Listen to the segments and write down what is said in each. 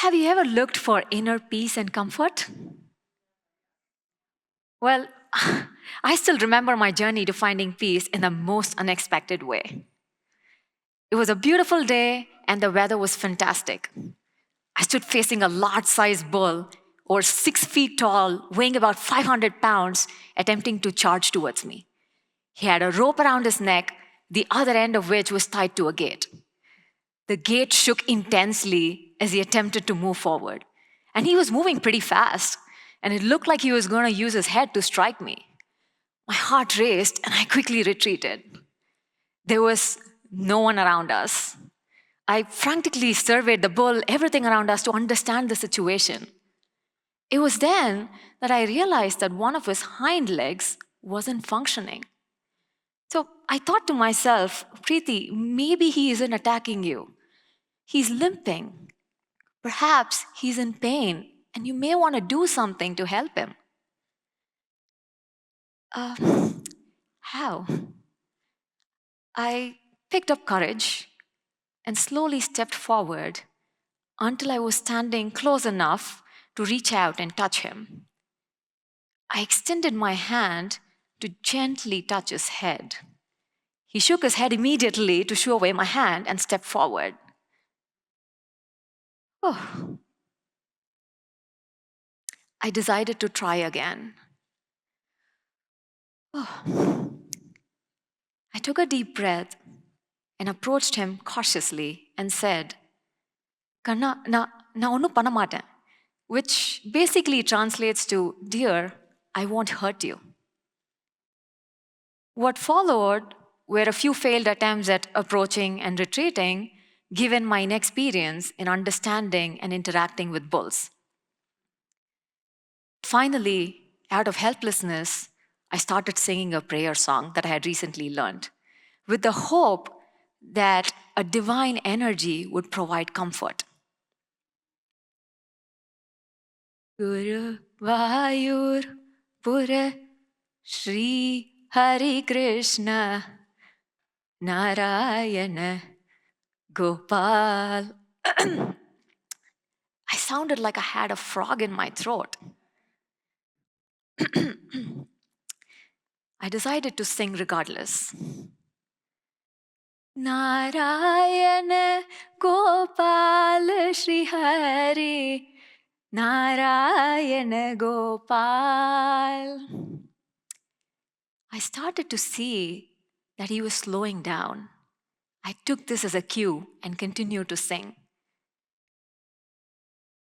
Have you ever looked for inner peace and comfort? Well, I still remember my journey to finding peace in the most unexpected way. It was a beautiful day and the weather was fantastic. I stood facing a large sized bull, over 6 feet tall, weighing about 500 pounds, attempting to charge towards me. He had a rope around his neck, the other end of which was tied to a gate. The gate shook intensely as he attempted to move forward. And he was moving pretty fast, and it looked like he was going to use his head to strike me. My heart raced, and I quickly retreated. There was no one around us. I frantically surveyed the bull, everything around us, to understand the situation. It was then that I realized that one of his hind legs wasn't functioning. So I thought to myself, Preethi, maybe he isn't attacking you. He's limping. Perhaps he's in pain, and you may want to do something to help him. How? I picked up courage and slowly stepped forward until I was standing close enough to reach out and touch him. I extended my hand to gently touch his head. He shook his head immediately to shoo away my hand and stepped forward. Oh. I decided to try again. Oh. I took a deep breath and approached him cautiously and said, Kanna, na onnu panna maten, which basically translates to, dear, I won't hurt you. What followed were a few failed attempts at approaching and retreating, given my inexperience in understanding and interacting with bulls. Finally, out of helplessness, I started singing a prayer song that I had recently learned, with the hope that a divine energy would provide comfort. Guru Vayur Pura Shri Hari Krishna Narayana Gopal. I sounded like I had a frog in my throat. I decided to sing regardless. Narayana Gopal Shri Hari Narayana Gopal. I started to see that he was slowing down. I took this as a cue and continued to sing.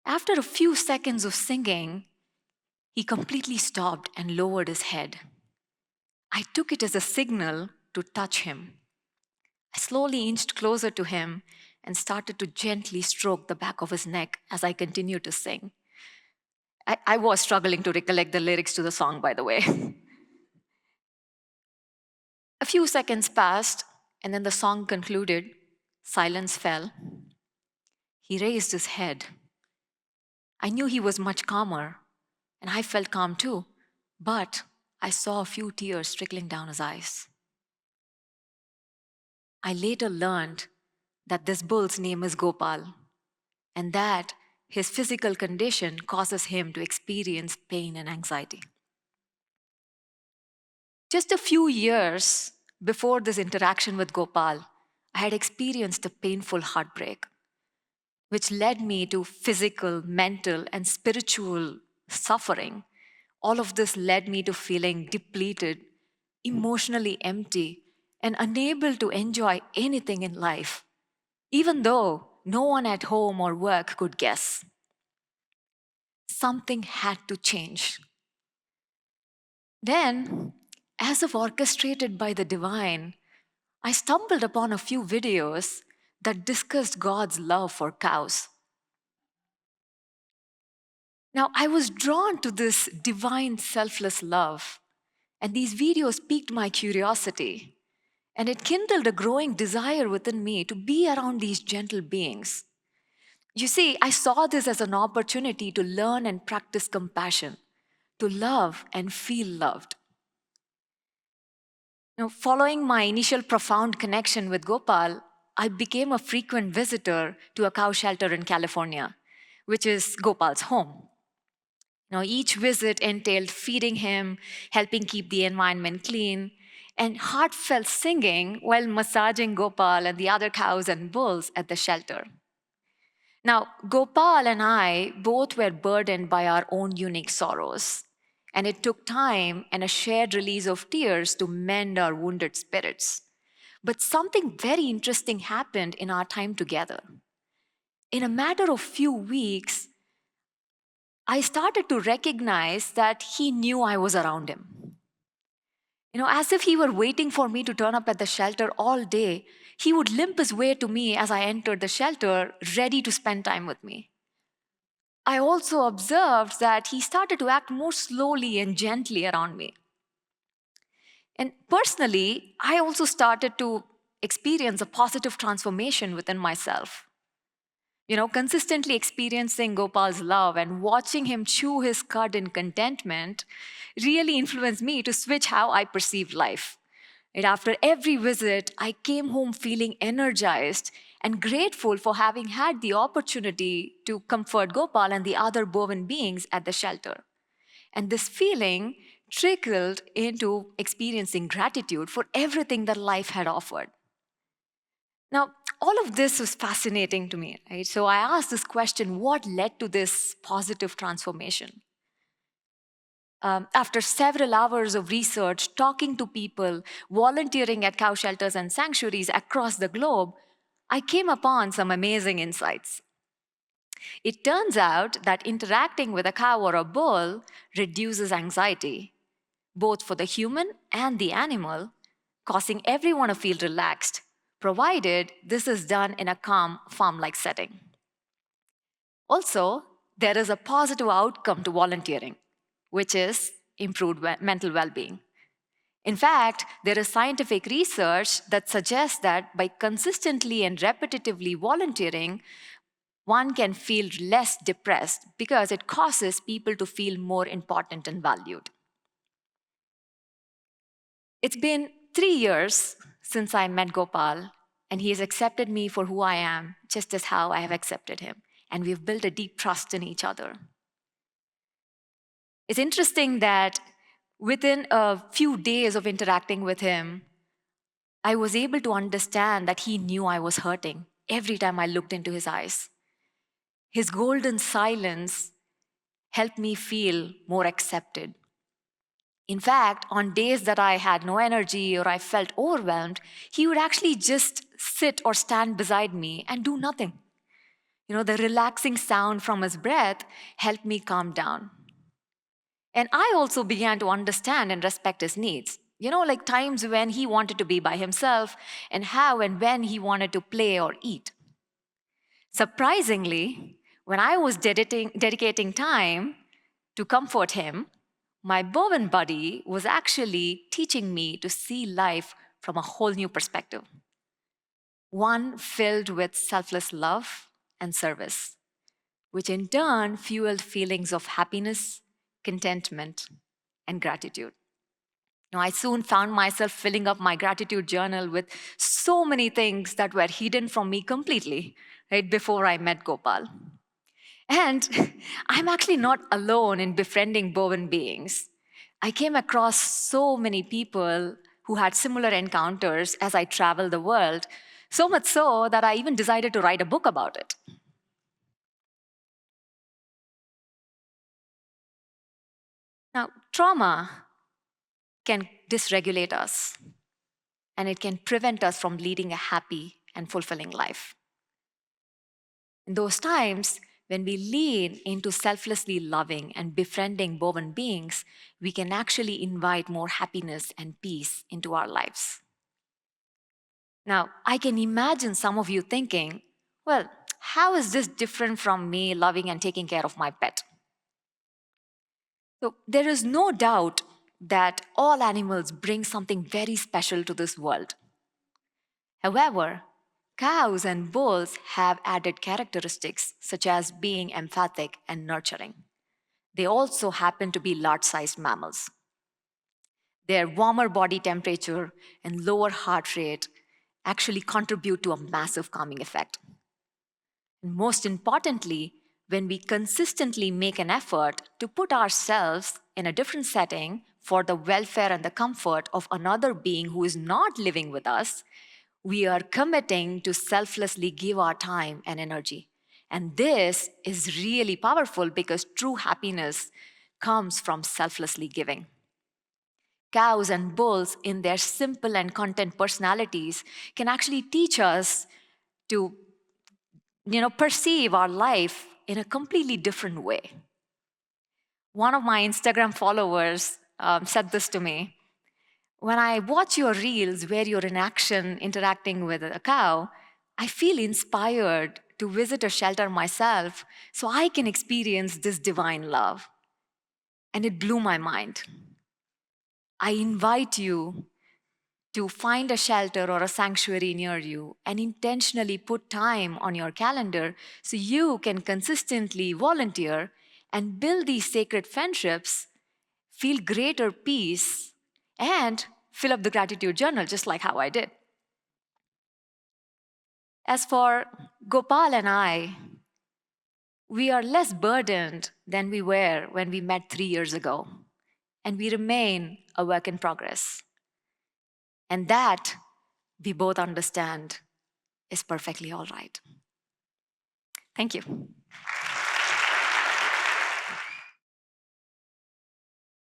After a few seconds of singing, he completely stopped and lowered his head. I took it as a signal to touch him. I slowly inched closer to him and started to gently stroke the back of his neck as I continued to sing. I was struggling to recollect the lyrics to the song, by the way. A few seconds passed, and then the song concluded. Silence fell. He raised his head. I knew he was much calmer, and I felt calm too, but I saw a few tears trickling down his eyes. I later learned that this bull's name is Gopal, and that his physical condition causes him to experience pain and anxiety. Just a few years before this interaction with Gopal, I had experienced a painful heartbreak, which led me to physical, mental, and spiritual suffering. All of this led me to feeling depleted, emotionally empty, and unable to enjoy anything in life, even though no one at home or work could guess. Something had to change. Then, as if orchestrated by the divine, I stumbled upon a few videos that discussed God's love for cows. Now, I was drawn to this divine selfless love, and these videos piqued my curiosity, and it kindled a growing desire within me to be around these gentle beings. You see, I saw this as an opportunity to learn and practice compassion, to love and feel loved. Now, following my initial profound connection with Gopal, I became a frequent visitor to a cow shelter in California. which is Gopal's home. Now, each visit entailed feeding him, helping keep the environment clean, and heartfelt singing while massaging Gopal and the other cows and bulls at the shelter. Now, Gopal and I both were burdened by our own unique sorrows, and it took time and a shared release of tears to mend our wounded spirits. But something very interesting happened in our time together. In a matter of few weeks, I started to recognize that he knew I was around him. As if he were waiting for me to turn up at the shelter all day, he would limp his way to me as I entered the shelter, ready to spend time with me. I also observed that he started to act more slowly and gently around me. And personally, I also started to experience a positive transformation within myself. Consistently experiencing Gopal's love and watching him chew his cud in contentment really influenced me to switch how I perceived life. And after every visit, I came home feeling energized and grateful for having had the opportunity to comfort Gopal and the other bovine beings at the shelter. And this feeling trickled into experiencing gratitude for everything that life had offered. Now, all of this was fascinating to me, right? So I asked this question, what led to this positive transformation? After several hours of research, talking to people, volunteering at cow shelters and sanctuaries across the globe, I came upon some amazing insights. It turns out that interacting with a cow or a bull reduces anxiety, both for the human and the animal, causing everyone to feel relaxed, provided this is done in a calm, farm-like setting. Also, there is a positive outcome to volunteering, which is improved mental well-being. In fact, there is scientific research that suggests that by consistently and repetitively volunteering, one can feel less depressed because it causes people to feel more important and valued. It's been 3 years since I met Gopal, and he has accepted me for who I am, just as how I have accepted him. And we've built a deep trust in each other. It's interesting that within a few days of interacting with him, I was able to understand that he knew I was hurting every time I looked into his eyes. His golden silence helped me feel more accepted. In fact, on days that I had no energy or I felt overwhelmed, he would actually just sit or stand beside me and do nothing. The relaxing sound from his breath helped me calm down. And I also began to understand and respect his needs. Like times when he wanted to be by himself and how and when he wanted to play or eat. Surprisingly, when I was dedicating time to comfort him, my bovine buddy was actually teaching me to see life from a whole new perspective. One filled with selfless love and service, which in turn fueled feelings of happiness, contentment, and gratitude. Now, I soon found myself filling up my gratitude journal with so many things that were hidden from me completely, right before I met Gopal. And I'm actually not alone in befriending bovine beings. I came across so many people who had similar encounters as I traveled the world, so much so that I even decided to write a book about it. Now, trauma can dysregulate us, and it can prevent us from leading a happy and fulfilling life. In those times, when we lean into selflessly loving and befriending bovine beings, we can actually invite more happiness and peace into our lives. Now, I can imagine some of you thinking, well, how is this different from me loving and taking care of my pet? So, there is no doubt that all animals bring something very special to this world. However, cows and bulls have added characteristics such as being empathic and nurturing. They also happen to be large-sized mammals. Their warmer body temperature and lower heart rate actually contribute to a massive calming effect. And most importantly, when we consistently make an effort to put ourselves in a different setting for the welfare and the comfort of another being who is not living with us, we are committing to selflessly give our time and energy. And this is really powerful because true happiness comes from selflessly giving. Cows and bulls, in their simple and content personalities, can actually teach us to perceive our life in a completely different way. One of my Instagram followers said this to me. When I watch your reels where you're in action interacting with a cow, I feel inspired to visit a shelter myself so I can experience this divine love. And it blew my mind. I invite you to find a shelter or a sanctuary near you and intentionally put time on your calendar so you can consistently volunteer and build these sacred friendships, feel greater peace, and fill up the gratitude journal just like how I did. As for Gopal and I, we are less burdened than we were when we met 3 years ago, and we remain a work in progress. And that we both understand is perfectly all right. Thank you.